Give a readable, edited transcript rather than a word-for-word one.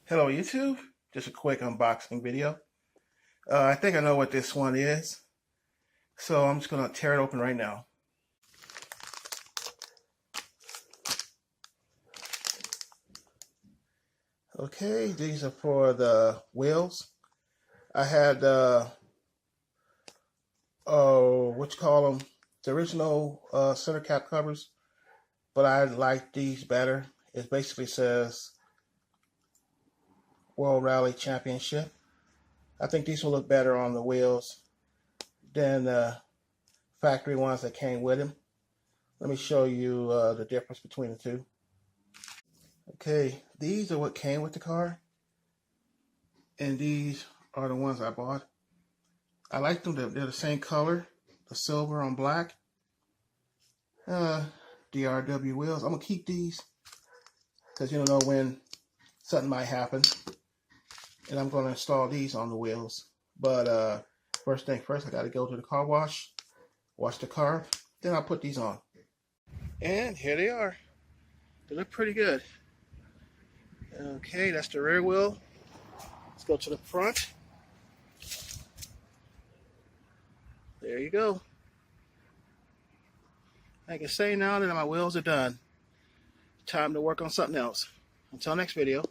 Hello YouTube, just a quick unboxing video. I think I know what this one is, so I'm just going to tear it open right now. Okay, these are for the wheels. I had, what you call them, the original center cap covers, but I like these better. It basically says World Rally Championship. I think these will look better on the wheels than the factory ones that came with them. Let me show you the difference between the two. Okay, these are what came with the car, and these are the ones I bought. I like them. They're the same color, the silver on black. DRW wheels. I'm gonna keep these because you don't know when something might happen, and I'm gonna install these on the wheels. But first thing first, I gotta go to the car wash the car, then I'll put these on. And here they are. They look pretty good. Okay, that's the rear wheel. Let's go to the front. There you go. I can say now that my wheels are done. Time to work on something else. Until next video.